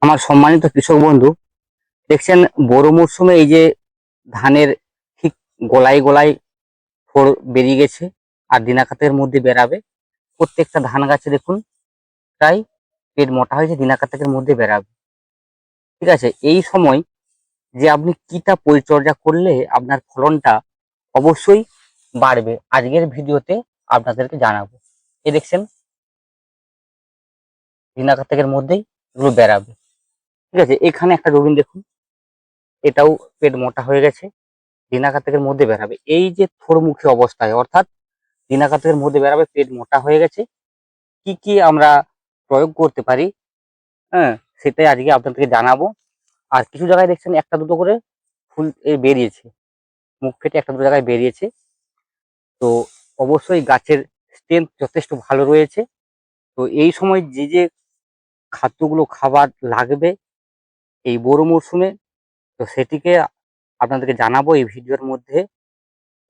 আমার সম্মানিত কৃষক বন্ধু, দেখছেন বড় মরশুমে এই যে ধানের ঠিক গোলায় গোলায় ফোড় বেরিয়ে গেছে আর দিনাকাতের মধ্যে বেরাবে। প্রত্যেকটা ধান গাছে দেখুন প্রায় পেট মোটা হয়েছে, দিনাকাতের মধ্যে বেরাবে। ঠিক আছে, এই সময় যে আপনি কিটা পরিচর্যা করলে আপনার ফলনটা অবশ্যই বাড়বে, আজকের ভিডিওতে আপনাদেরকে জানাবো। এই দেখছেন দিনাকাতের মধ্যেই এগুলো বেরাবে। ঠিক আছে, এখানে একটা রবিন দেখুন, এটাও পেট মোটা হয়ে গেছে, দিনাকাতের মধ্যে বেরাবে। এই যে থোড়মুখী অবস্থায়, অর্থাৎ দিনাকাতের মধ্যে বেরাবে, পেট মোটা হয়ে গেছে, কি কি আমরা প্রয়োগ করতে পারি, হ্যাঁ, সেটাই আজকে আপনাদেরকে জানাবো। আর কিছু জায়গায় দেখছেন একটা দুটো করে ফুল বেরিয়েছে, মুখ ফেটে একটা দুটো জায়গায় বেরিয়েছে। তো অবশ্যই গাছের স্ট্রেংথ যথেষ্ট ভালো রয়েছে। তো এই সময় যে যে খাদ্যগুলো খাবার লাগবে এই বড় মরশুমে, তো সেটিকে আপনাদেরকে জানাবো এই ভিডিওর মধ্যে।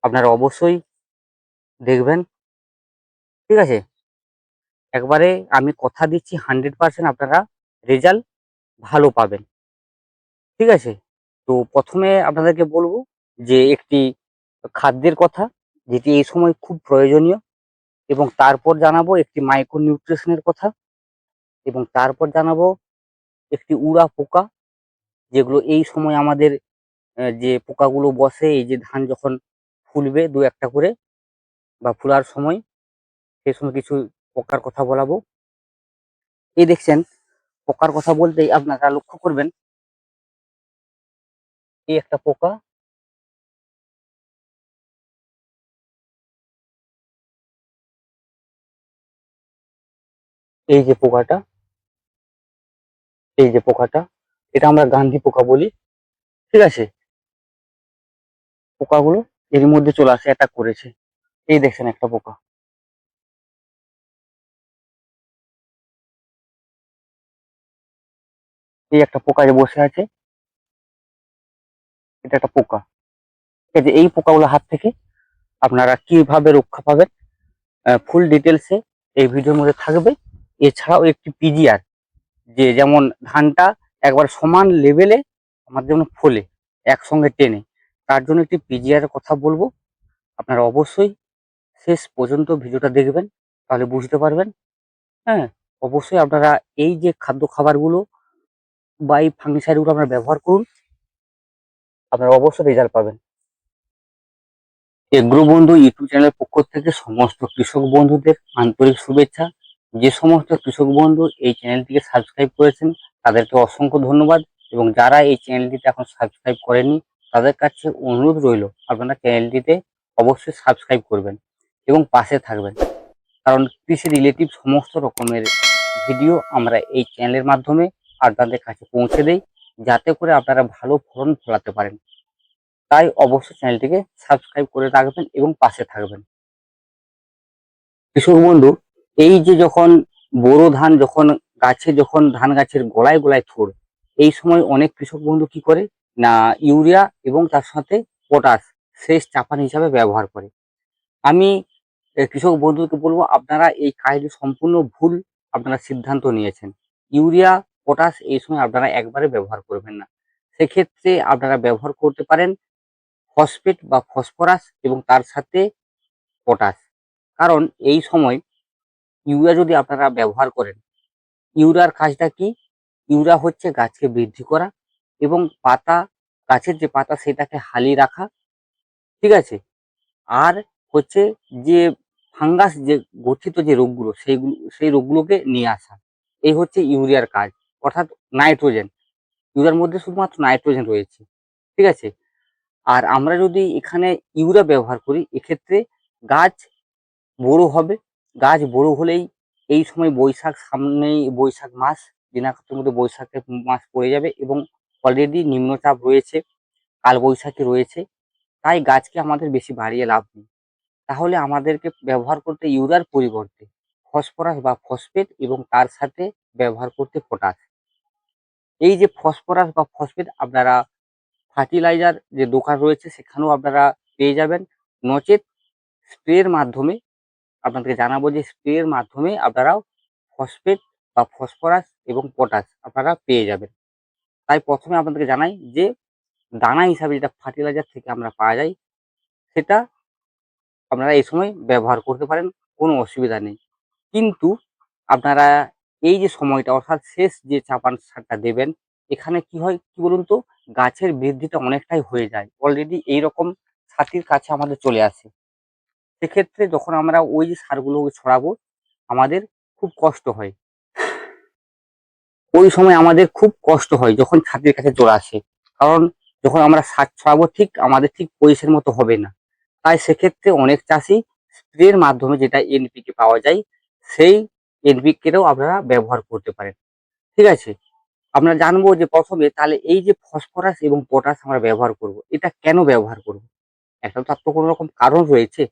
আপনারা অবশ্যই দেখবেন। ঠিক আছে, একবারে আমি কথা দিচ্ছি 100% আপনারা রেজাল্ট ভালো পাবেন। ঠিক আছে, তো প্রথমে আপনাদেরকে বলবো যে একটি খাদ্যের কথা, যেটি এই সময় খুব প্রয়োজনীয়, এবং তারপর জানাবো একটি মাইক্রো নিউট্রিশনের কথা, এবং তারপর জানাবো একটি উড়া পোকা, যেগুলো এই সময় আমাদের যে পোকাগুলো বসে এই যে ধান যখন ফুলবে দু একটা করে বা ফুলার সময়, সেই সময় কিছু পোকার কথা বলাবো। এই দেখছেন পোকার কথা বলতেই আপনারা লক্ষ্য করবেন, এই একটা পোকা, এই যে পোকাটা, এই যে পোকাটা, এটা আমরা গান্ধী পোকা বলি। ঠিক আছে, পোকাগুলো এর মধ্যে চলে আসে, অ্যাটাক করেছে। এই দেখছেন একটা পোকা, এই একটা পোকা যে বসে আছে, এটা একটা পোকা। ঠিক আছে, এই পোকাগুলো হাত থেকে আপনারা কিভাবে রক্ষা পাবেন ফুল ডিটেলসে এই ভিডিওর মধ্যে থাকবে। এছাড়াও একটি পিজিআর, যে যেমন ধানটা একবার সমান লেভেলে আমার যেমন ফলে একসঙ্গে টেনে, তার জন্য একটি পিজিআর এর কথা বলবো। আপনারা অবশ্যই শেষ পর্যন্ত ভিডিওটা দেখবেন, তাহলে বুঝতে পারবেন। হ্যাঁ, অবশ্যই আপনারা এই যে খাদ্য খাবারগুলো বা এই ফাঙ্গিসাইডগুলো আপনারা ব্যবহার করুন, আপনারা অবশ্যই রেজাল্ট পাবেন। এগ্রো বন্ধু ইউটিউব চ্যানেলের পক্ষ থেকে সমস্ত কৃষক বন্ধুদের আন্তরিক শুভেচ্ছা। যে সমস্ত কৃষক বন্ধু এই চ্যানেলটিকে সাবস্ক্রাইব করেছেন তাদেরকে অসংখ্য ধন্যবাদ, এবং যারা এই চ্যানেলটিতে এখন সাবস্ক্রাইব করেনি তাদের কাছে অনুরোধ রইল আপনারা চ্যানেলটিতে অবশ্যই সাবস্ক্রাইব করবেন এবং পাশে থাকবেন। কারণ কৃষি রিলেটিভ সমস্ত রকমের ভিডিও আমরা এই চ্যানেলের মাধ্যমে আপনাদের কাছে পৌঁছে দেই, যাতে করে আপনারা ভালো ফলন ফলাতে পারেন। তাই অবশ্যই চ্যানেলটিকে সাবস্ক্রাইব করে রাখবেন এবং পাশে থাকবেন। কৃষক বন্ধু, এই যে যখন বোরো ধান যখন গাছে, যখন ধান গাছের গোলায় গোলায় থোড়, এই সময় অনেক কৃষক বন্ধু কি করে না, ইউরিয়া এবং তার সাথে পটাশ সেচ চাপান হিসাবে ব্যবহার করে। আমি কৃষক বন্ধুকে বলবো আপনারা এই কাজটি সম্পূর্ণ ভুল আপনারা সিদ্ধান্ত নিয়েছেন। ইউরিয়া পটাশ এই সময় আপনারা একবারে ব্যবহার করবেন না। সেক্ষেত্রে আপনারা ব্যবহার করতে পারেন ফসফেট বা ফসফরাস এবং তার সাথে পটাশ। কারণ এই সময় ইউরিয়া যদি আপনারা ব্যবহার করেন, ইউরিয়ার কাজটা কি? ইউরিয়া হচ্ছে গাছকে বৃদ্ধি করা এবং পাতা, গাছের যে পাতা সেটাকে হালিয়ে রাখা। ঠিক আছে, আর হচ্ছে যে ফাঙ্গাস যে গঠিত যে রোগগুলো, সেই রোগগুলোকে নিয়ে আসা। এই হচ্ছে ইউরিয়ার কাজ, অর্থাৎ নাইট্রোজেন। ইউরিয়ার মধ্যে শুধুমাত্র নাইট্রোজেন রয়েছে। ঠিক আছে, আর আমরা যদি এখানে ইউরিয়া ব্যবহার করি, এক্ষেত্রে গাছ বড় হবে। গাছ বড় হলেই এই সময় বৈশাখ, সামনেই বৈশাখ মাস, দিনাকতের মধ্যে বৈশাখের মাস পড়ে যাবে এবং অলরেডি নিম্নচাপ রয়েছে, কালবৈশাখী রয়েছে। তাই গাছকে আমাদের বেশি বাড়িয়ে লাভ নেই। তাহলে আমাদেরকে ব্যবহার করতে ইউরিয়ার পরিবর্তে ফসফরাস বা ফসফেট এবং তার সাথে ব্যবহার করতে পটাশ। এই যে ফসফরাস বা ফসফেট আপনারা ফার্টিলাইজার যে দোকান রয়েছে সেখানেও আপনারা পেয়ে যাবেন, নচেৎ স্প্রের মাধ্যমে আপনাদেরকে জানাবো যে স্প্রের মাধ্যমে আপনারাও ফসফেট বা ফসফরাস এবং পটাশ আপনারা পেয়ে যাবেন। তাই প্রথমে আপনাদেরকে জানাই যে দানা হিসাবে যেটা ফার্টিলাইজার থেকে আমরা পাওয়া যায় সেটা আপনারা এই সময় ব্যবহার করতে পারেন, কোনো অসুবিধা নেই। কিন্তু আপনারা এই যে সময়টা অর্থাৎ শেষ যে চাপান সারটা দেবেন, এখানে কি হয় কি বলুন তো, গাছের বৃদ্ধিটা অনেকটাই হয়ে যায়। অলরেডি এইরকম ছাতির কাছে আমাদের চলে আসে। সেক্ষেত্রে যখন আমরা ওই যে সারগুলো ছড়াবো, আমাদের খুব কষ্ট হয়। ওই সময় আমাদের খুব কষ্ট হয় যখন ছাতির কাছে চলে আসে। কারণ যখন আমরা সার ছড়াবো ঠিক আমাদের ঠিক পজিশন মতো হবে না। তাই সেক্ষেত্রে অনেক চাষী স্প্রের মাধ্যমে যেটা এনপিকে পাওয়া যায়, সেই এনপিকেটাও আপনারা ব্যবহার করতে পারেন। ঠিক আছে? আমরা জানবো যে প্রথমে তাহলে এই যে ফসফরাস এবং পটাশ আমরা ব্যবহার করব, এটা কেন ব্যবহার করব? একটা তো তার তো কোনো রকম কারণ রয়েছে।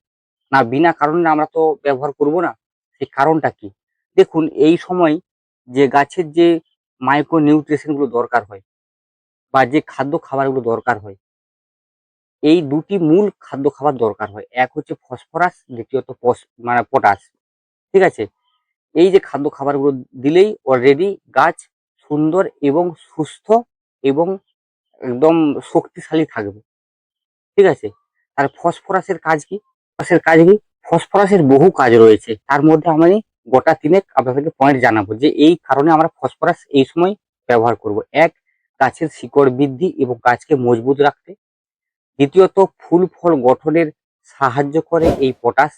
না বিনা কারণে আমরা তো ব্যবহার করব না। সেই কারণটা কি? দেখুন এই সময় যে গাছের যে মাইক্রো নিউট্রিশন গুলো দরকার হয় বা যে খাদ্য খাবারগুলো দরকার হয়, এই ২ টি মূল খাদ্য খাবার দরকার হয়। এক হচ্ছে ফসফরাস, দ্বিতীয়ত মানে পটাশ। ঠিক আছে? এই যে খাদ্য খাবারগুলো দিলেই অলরেডি গাছ সুন্দর এবং সুস্থ এবং একদম শক্তিশালী থাকবে। ঠিক আছে? আর ফসফরাসের কাজ কি? ফসফরাসের বহু কাজ রয়েছে। তার মধ্যে আমি গোটা ৩ আপনাদেরকে পয়েন্ট জানাবো যে এই কারণে আমরা ফসফরাস এই সময় ব্যবহার করব। ১, গাছের শিকড় বৃদ্ধি এবং গাছকে মজবুত রাখতে। দ্বিতীয়ত, ফুল ফল গঠনের সাহায্য করে এই পটাশ।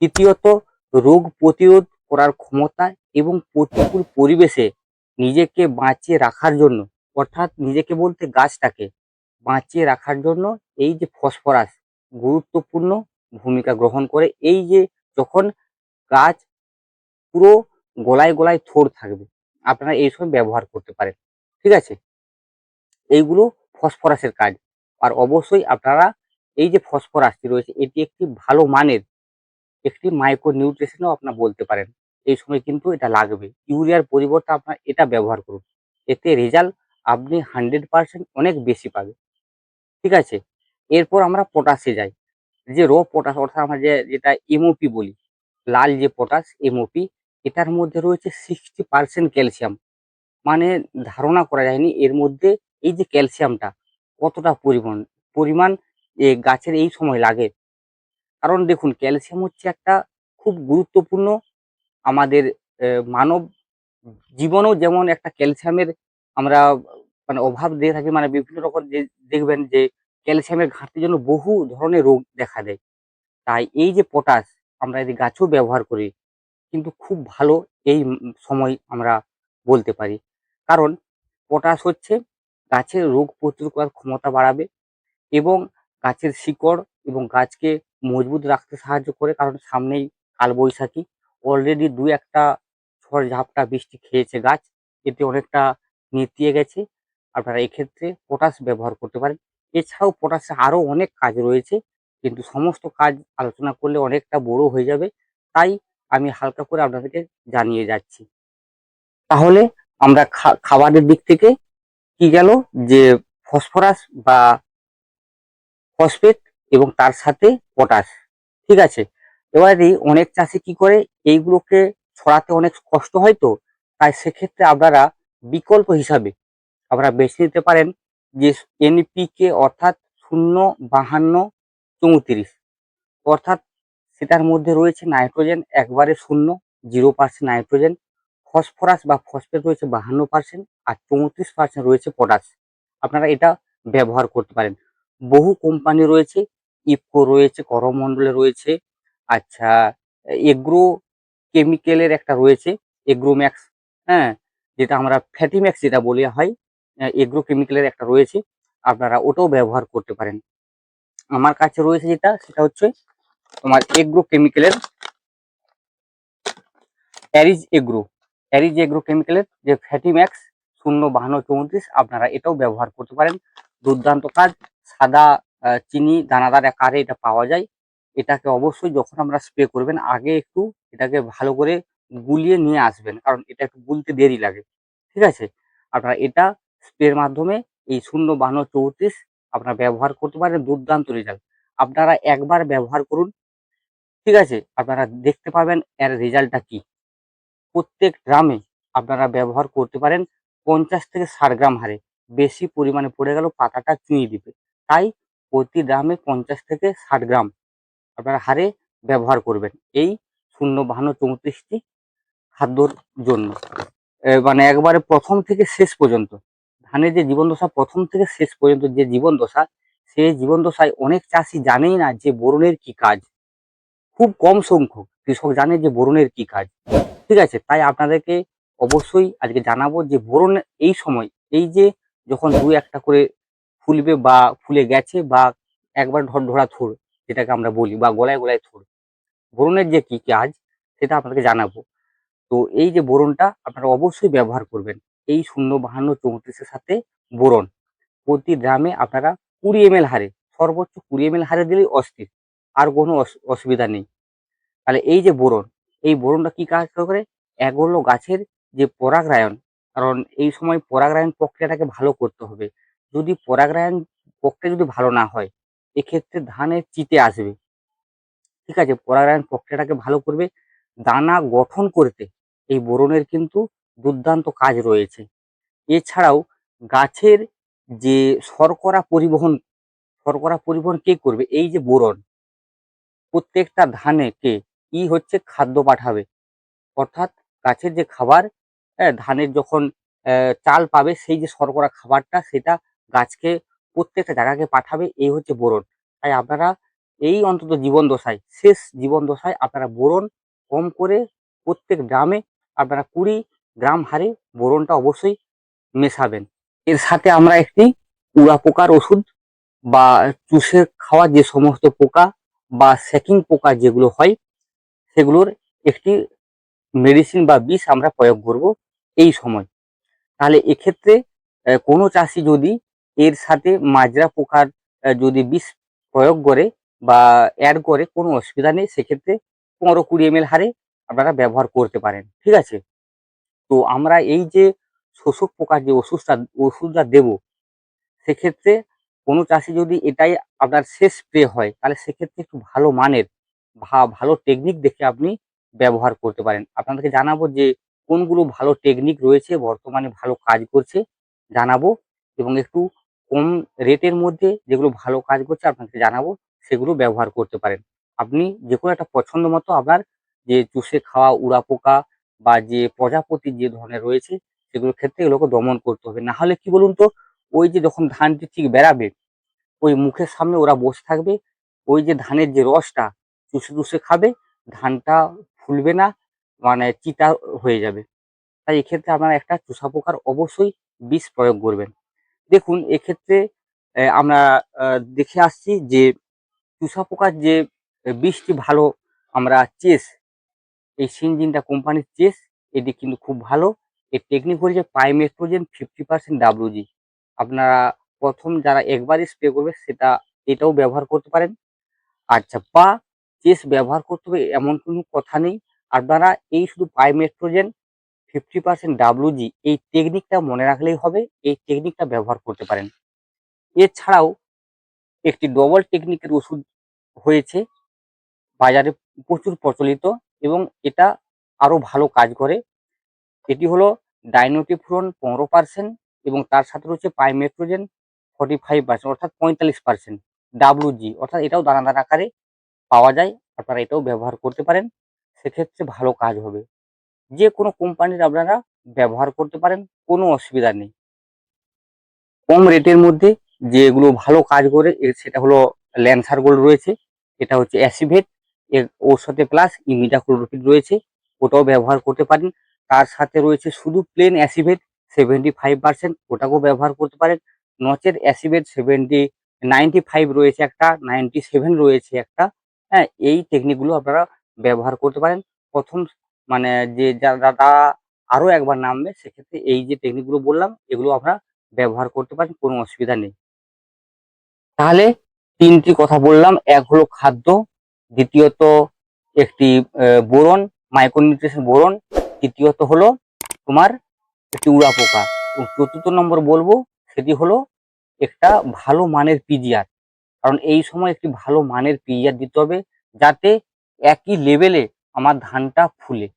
তৃতীয়ত, রোগ প্রতিরোধ করার ক্ষমতা এবং প্রতিকূল পরিবেশে নিজেকে বাঁচিয়ে রাখার জন্য, অর্থাৎ নিজেকে বলতে গাছটাকে বাঁচিয়ে রাখার জন্য এই যে ফসফরাস গুরুত্বপূর্ণ ভূমিকা গ্রহণ করে। এই যে যখন গাছ পুরো গোলায় গোলায় থোড় থাকবে, আপনারা এই সময় ব্যবহার করতে পারেন। ঠিক আছে? এইগুলো ফসফরাসের কাজ। আর অবশ্যই আপনারা এই যে ফসফরাসটি রয়েছে এটি একটি ভালো মানের একটি মাইক্রো নিউট্রিশনও আপনারা বলতে পারেন। এই সময় কিন্তু এটা লাগবে। ইউরিয়ার পরিবর্তে আপনার এটা ব্যবহার করুন। এতে রেজাল্ট আপনি 100% অনেক বেশি পাবেন। ঠিক আছে? এরপর আমরা পটাশে যাই। যে পটাশ অর্থাৎ আমরা যেটা এমওপি বলি, লাল যে পটাশ এমওপি, এটার মধ্যে রয়েছে 60% ক্যালসিয়াম। মানে ধারণা করা যায়নি এর মধ্যে এই যে ক্যালসিয়ামটা কতটা পরিমাণ গাছের এই সময় লাগে। কারণ দেখুন ক্যালসিয়াম হচ্ছে একটা খুব গুরুত্বপূর্ণ আমাদের মানব জীবনেও যেমন একটা ক্যালসিয়ামের আমরা মানে অভাব দিয়ে থাকি, মানে বিভিন্ন রকম যে দেখবেন যে ক্যালসিয়ামের ঘাটতির জন্য বহু ধরনের রোগ দেখা দেয়। তাই এই যে পটাশ আমরা যদি গাছেও ব্যবহার করি কিন্তু খুব ভালো এই সময় আমরা বলতে পারি। কারণ পটাশ হচ্ছে গাছের রোগ প্রতিরোধ করার ক্ষমতা বাড়াবে এবং গাছের শিকড় এবং গাছকে মজবুত রাখতে সাহায্য করে। কারণ সামনেই কালবৈশাখী। অলরেডি ২-১ টা ঝড়-ঝাপটা বৃষ্টি খেয়েছে গাছ। এতে অনেকটা নেতিয়ে গেছে। আপনারা এক্ষেত্রে পটাশ ব্যবহার করতে পারেন। এছাড়াও পটাশের আরো অনেক কাজ রয়েছে। কিন্তু সমস্ত কাজ আলোচনা করলে অনেকটা বড় হয়ে যাবে। তাই আমি হালকা করে আপনাদেরকে জানিয়ে যাচ্ছি। তাহলে আমরা খাবারের দিক থেকে কি গেল যে ফসফরাস বা ফসফেট এবং তার সাথে পটাশ। ঠিক আছে? এবারে অনেক চাষী কি করে এইগুলোকে ছড়াতে অনেক কষ্ট হয় তো, তাই সেক্ষেত্রে আপনারা বিকল্প হিসাবে আপনারা বেছে নিতে পারেন যে এনপিকে অর্থাৎ 0-52-34 অর্থাৎ সেটার মধ্যে রয়েছে নাইট্রোজেন একবারে 0, 0% নাইট্রোজেন, ফসফরাস বা ফসফেট রয়েছে 52% আর 34% রয়েছে পটাশ। আপনারা এটা ব্যবহার করতে পারেন। বহু কোম্পানি রয়েছে, ইফকো রয়েছে, করমন্ডলে রয়েছে, আচ্ছা এগ্রো কেমিক্যালের একটা রয়েছে এগ্রোম্যাক্স, হ্যাঁ? যেটা আমরা ফ্যাটিম্যাক্স যেটা বলা হয়, এগ্রো কেমিক্যালের একটা রয়েছে, আপনারা ওটাও ব্যবহার করতে পারেন। আমার কাছে রয়েছে যেটা সেটা হচ্ছে তোমার এগ্রো কেমিক্যালের অ্যারিজ এগ্রো, কেমিক্যালের যে ফ্যাটিম্যাক্স 0-52-34 আপনারা এটাও ব্যবহার করতে পারেন। দুর্দান্ত কাজ। সাদা চিনি দানাদার আকারে এটা পাওয়া যায়। এটাকে অবশ্যই যখন আমরা স্প্রে করবেন আগে একটু এটাকে ভালো করে গুলিয়ে নিয়ে আসবেন। কারণ এটা একটু গুলতে দেরি লাগে। ঠিক আছে? আপনারা এটা স্প্রের মাধ্যমে এই 0-52-34 আপনারা ব্যবহার করতে পারেন। দুর্দান্ত রেজাল্ট। আপনারা একবার ব্যবহার করুন। ঠিক আছে? আপনারা দেখতে পাবেন এর রেজাল্টটা কি। প্রত্যেক ড্রামে আপনারা ব্যবহার করতে পারেন 50 থেকে 60 গ্রাম হারে। বেশি পরিমাণে পড়ে গেল পাতাটা চুঁইয়ে দিবে। তাই প্রতি ড্রামে 50 থেকে 60 গ্রাম আপনারা হারে ব্যবহার করবেন এই 05234টি খাদ্যর জন্য। মানে একবারে প্রথম থেকে শেষ পর্যন্ত ধানের যে জীবন দশা, প্রথম থেকে শেষ পর্যন্ত যে জীবন দশা, সেই জীবন দশায় অনেক চাষি জানেই না যে বোরনের কি কাজ। খুব কম সংখ্যক কৃষক জানে যে বোরনের কি কাজ। ঠিক আছে, তাই আপনাদেরকে অবশ্যই আজকে জানাবো যে বোরন এই সময়, এই যে যখন দু একটা করে ফুলবে বা ফুলে গেছে বা একবার ধরা থোড় যেটাকে আমরা বলি, বা গলায় গলায় থোড়, বোরনের যে কি কাজ সেটা আপনাদেরকে জানাবো। তো এই যে বোরনটা আপনারা অবশ্যই ব্যবহার করবেন এই 05234-এর সাথে। বোরন প্রতি গ্রামে আপনারা 20 ml হারে, সর্বোচ্চ 20 ml হারে দিলেই অস্থির, আর কোনো অসুবিধা নেই। তাহলে এই যে বোরন, এই বোরনটা কি কাজ করে? এক হলো গাছের যে পরাগরায়ন, কারণ এই সময় পরাগরায়ন প্রক্রিয়াটাকে ভালো করতে হবে। যদি পরাগরায়ন প্রক্রিয়া যদি ভালো না হয়, এক্ষেত্রে ধানের চিটে আসবে। ঠিক আছে, পরাগায়ন প্রক্রিয়াটাকে ভালো করবে। দানা গঠন করতে এই বোরনের কিন্তু দুর্দান্ত কাজ রয়েছে। এছাড়াও গাছের যে শর্করা পরিবহন কে করবে? এই যে বোরন প্রত্যেকটা ধানেকে কি হচ্ছে খাদ্য পাঠাবে, অর্থাৎ গাছের যে খাবার, ধানের যখন চাল পাবে সেই যে শর্করা খাবারটা সেটা গাছকে প্রত্যেকটা জায়গাকে পাঠাবে, এই হচ্ছে বোরন। তাই আপনারা এই অন্তত জীবন দশায়, শেষ জীবন দশায় আপনারা বোরন কম করে প্রত্যেক গ্রামে আপনারা 20 গ্রাম হারে বোরনটা অবশ্যই মেশাবেন। এর সাথে আমরা একটি উড়া পোকার ওষুধ বা চুষে খাওয়া যে সমস্ত পোকা বা সেকিং পোকা যেগুলো হয়, সেগুলোর একটি মেডিসিন বা বিষ আমরা প্রয়োগ করব এই সময়। তাহলে এক্ষেত্রে কোনো চাষি যদি এর সাথে মাজরা পোকার যদি বিষ প্রয়োগ করে বা অ্যাড করে, কোনো অসুবিধা নেই। সেক্ষেত্রে 15-20 ml হারে আপনারা ব্যবহার করতে পারেন। ঠিক আছে, তো আমরা এই যে শোষক পোকার যে ওষুধটা দেব, সেক্ষেত্রে কোনো চাষি যদি এটাই আপনার শেষ স্প্রে হয়, তাহলে সেক্ষেত্রে একটু ভালো মানের ভালো টেকনিক দেখে আপনি ব্যবহার করতে পারেন। আপনাদেরকে জানাবো যে কোনগুলো ভালো টেকনিক রয়েছে বর্তমানে ভালো কাজ করছে জানাবো, এবং একটু কম রেটের মধ্যে যেগুলো ভালো কাজ করছে আপনাকে জানাবো, সেগুলো ব্যবহার করতে পারেন। আপনি যে কোনো একটা পছন্দ মতো আপনার যে চুষে খাওয়া উড়া পোকা বা যে প্রজাপতি যে ধরনের রয়েছে, সেগুলোর ক্ষেত্রে এগুলোকে দমন করতে হবে। না হলে কি বলুন তো, ওই যে যখন ধানটি ঠিক বেরাবে, ওই মুখের সামনে ওরা বসে থাকবে, ওই যে ধানের যে রসটা চুষে চুষে খাবে, ধানটা ফুলবে না, মানে চিটা হয়ে যাবে। তাই এক্ষেত্রে আপনারা একটা চুষা পোকার অবশ্যই বিষ প্রয়োগ করবেন। দেখুন এক্ষেত্রে আমরা দেখে আসছি যে চুষা পোকার যে বিষটি ভালো, আমরা চেস, এই সিনজিনটা কোম্পানির চেস, এটি কিন্তু খুব ভালো। এর টেকনিক হচ্ছে পাইমেট্রোজেন 50% WG। আপনারা প্রথম যারা একবারই স্প্রে করবে সেটা এটাও ব্যবহার করতে পারেন। আচ্ছা, বা চেস ব্যবহার করতে হবে এমন কোনো কথা নেই। আপনারা এই শুধু পাইমেট্রোজেন 50% WG এই টেকনিকটা মনে রাখলেই হবে, এই টেকনিকটা ব্যবহার করতে পারেন। এছাড়াও একটি ডবল টেকনিকের ওষুধ হয়েছে বাজারে, প্রচুর প্রচলিত, এবং এটা আরো ভালো কাজ করে। এটি হলো ডাইনোটিফুরন 15% এবং তার সাথে রয়েছে পাইমেট্রোজেন 45%, অর্থাৎ 45% WG, অর্থাৎ এটাও দানাদার আকারে পাওয়া যায়। আপনারা এটাও ব্যবহার করতে পারেন, সেক্ষেত্রে ভালো কাজ হবে। যে কোনো কোম্পানির আপনারা ব্যবহার করতে পারেন, কোনো অসুবিধা নেই। কম রেটের মধ্যে যেগুলো ভালো কাজ করে সেটা হলো ল্যান্সার গোল্ড রয়েছে, এটা হচ্ছে অ্যাসিভেট, এর ওর সাথে প্লাস ইমিডাক্লোরোপিড রয়েছে, ওটাও ব্যবহার করতে পারেন। তার সাথে রয়েছে শুধু প্লেন অ্যাসিভেট 75%, ওটাকেও ব্যবহার করতে পারেন। নচেত অ্যাসিভেট 95 রয়েছে একটা, 97 রয়েছে একটা। হ্যাঁ, এই টেকনিকগুলো আপনারা ব্যবহার করতে পারেন। প্রথম মানে যে যারা আরো একবার নামবে, সেক্ষেত্রে এই যে টেকনিকগুলো বললাম এগুলো আপনারা ব্যবহার করতে পারেন, কোনো অসুবিধা নেই। তাহলে ৩টি কথা বললাম, এক হলো খাদ্য, দ্বিতীয়ত একটি বোরন, মাইক্রোনিউট্রিয়েন্ট বোরন, তৃতীয়ত হলো তোমার একটি উড়া পোকা, এবং চতুর্থ নম্বর বলবো সেটি হলো একটা ভালো মানের পিজিআর। কারণ এই সময় একটি ভালো মানের পিজিআর দিতে হবে, যাতে একই লেভেলে আমার ধানটা ফুলে।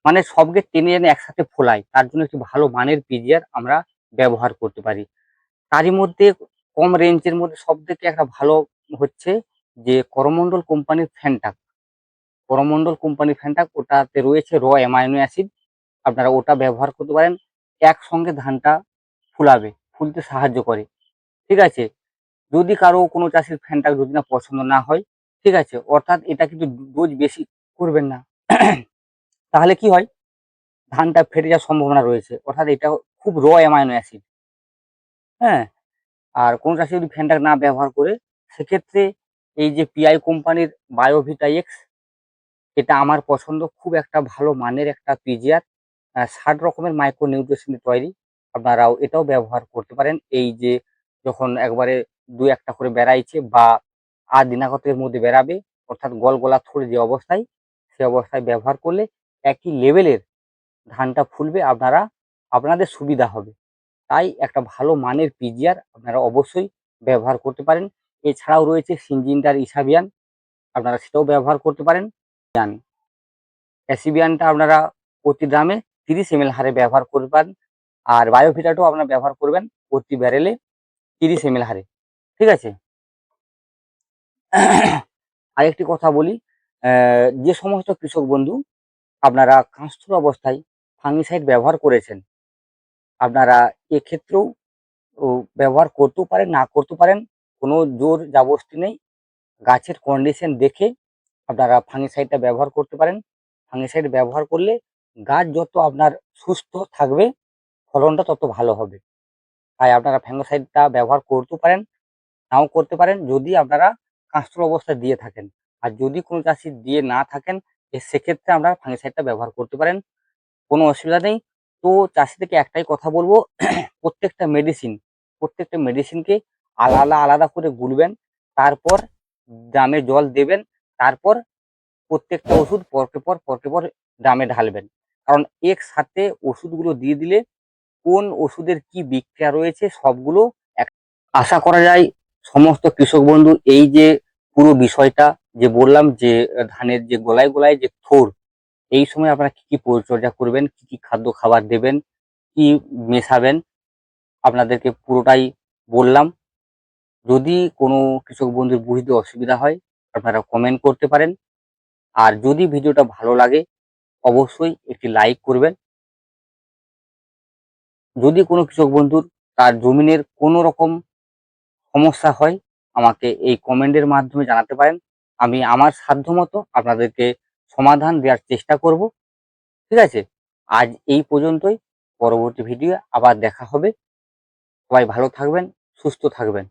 মানে সবকে টেনে এনে একসাথে ফোলায়, তার জন্য একটি ভালো মানের পিজিআর আমরা ব্যবহার করতে পারি। তারই মধ্যে কম রেঞ্জের মধ্যে সবথেকে একটা ভালো হচ্ছে যে করমন্ডল কোম্পানির ফ্যানটাক। করমন্ডল কোম্পানির ফ্যানটাক, ওটাতে রয়েছে অ্যামাইনো অ্যাসিড। আপনারা ওটা ব্যবহার করতে পারেন। একসঙ্গে ধানটা ফুলতে সাহায্য করে। ঠিক আছে? যদি কারো কোনো চাষির ফ্যানটাক যদি না পছন্দ না হয়, ঠিক আছে? অর্থাৎ এটা কিন্তু ডোজ বেশি করবেন না। তাহলে কি হয়? ধানটা ফেটে যাওয়ার সম্ভাবনা রয়েছে। অর্থাৎ এটা খুব অ্যামাইনো অ্যাসিড। হ্যাঁ? আর কোন চাষি যদি ফ্যানটাক না ব্যবহার করে, সেক্ষেত্রে এই যে পিআই কোম্পানির বায়োভিটা এক্স, এটা আমার পছন্দ। খুব একটা ভালো মানের একটা পিজিআর। ৬০ রকমের মাইক্রো নিউট্রিশন দিয়ে তৈরি। আপনারাও এটাও ব্যবহার করতে পারেন। এই যে যখন একবারে ২-১ টা করে বেরাইছে বা দিনাগতের মধ্যে বেরাবে, অর্থাৎ গলগলা থোড় যে অবস্থায়, সে অবস্থায় ব্যবহার করলে একই লেভেলের ধানটা ফুলবে, আপনাদের সুবিধা হবে। তাই একটা ভালো মানের পিজিআর আপনারা অবশ্যই ব্যবহার করতে পারেন। এছাড়াও রয়েছে সিনজিন্টার ইসাবিয়ান, আপনারা সেটাও ব্যবহার করতে পারেন। অ্যাসিবিয়ানটা আপনারা প্রতি ড্রামে ৩০ ml হারে ব্যবহার করবেন। আর বায়োভিটাটাও আপনারা ব্যবহার করবেন প্রতি ব্যারেলে ৩০ ml হারে। ঠিক আছে? আরেকটি কথা বলি, যে সমস্ত কৃষক বন্ধু আপনারা কাঁচথুর অবস্থায় ফাঙ্গিসাইড ব্যবহার করেছেন, আপনারা এক্ষেত্রেও ব্যবহার করতেও পারেন, না করতেও পারেন। কোনো জোর জবরদস্তি নেই। গাছের কন্ডিশন দেখে আপনারা ফাঙ্গিসাইডটা ব্যবহার করতে পারেন। ফাঙ্গিসাইড ব্যবহার করলে গাছ যত আপনার সুস্থ থাকবে, ফলনটা তত ভালো হবে। তাই আপনারা ফাঙ্গিসাইডটা ব্যবহার করতেও পারেন, নাও করতে পারেন, যদি আপনারা কাঁচথুর অবস্থায় দিয়ে থাকেন। আর যদি কোনো চাষি দিয়ে না থাকেন, সেক্ষেত্রে আপনারা ফাঙ্গিসাইডটা ব্যবহার করতে পারেন। কোনো অসুবিধা নেই। তো চাষিদেরকে একটাই কথা বলবো, প্রত্যেকটা মেডিসিনকে আলাদা করে গুলবেন। তারপর ড্রামে জল দেবেন। তারপর প্রত্যেকটা ওষুধ পরকে পর ড্রামে ঢালবেন। কারণ একসাথে ওষুধগুলো দিয়ে দিলে কোন ওষুধের কি বিক্রিয়া রয়েছে সবগুলো এক। আশা করা যায় সমস্ত কৃষক বন্ধু এই যে পুরো বিষয়টা যে বললাম, যে ধানের যে গোলায় যে থোড়, এই সময় আপনারা কি কি পরিচর্যা করবেন, কি কি খাদ্য খাবার দেবেন, কি মেশাবেন, আপনাদেরকে পুরোটাই বললাম। যদি কোনো কৃষক বন্ধুর বুঝতে অসুবিধা হয়, আপনারা কমেন্ট করতে পারেন। আর যদি ভিডিওটা ভালো লাগে, অবশ্যই একটি লাইক করবেন। যদি কোনো কৃষক বন্ধুর তার জমিনের কোনো রকম সমস্যা হয়, আমাকে এই কমেন্টের মাধ্যমে জানাতে পারেন। আমি আমার সাধ্যমতো আপনাদেরকে সমাধান দেওয়ার চেষ্টা করব। ঠিক আছে? আজ এই পর্যন্তই। পরবর্তী ভিডিও আবার দেখা হবে। সবাই ভালো থাকবেন, সুস্থ থাকবেন।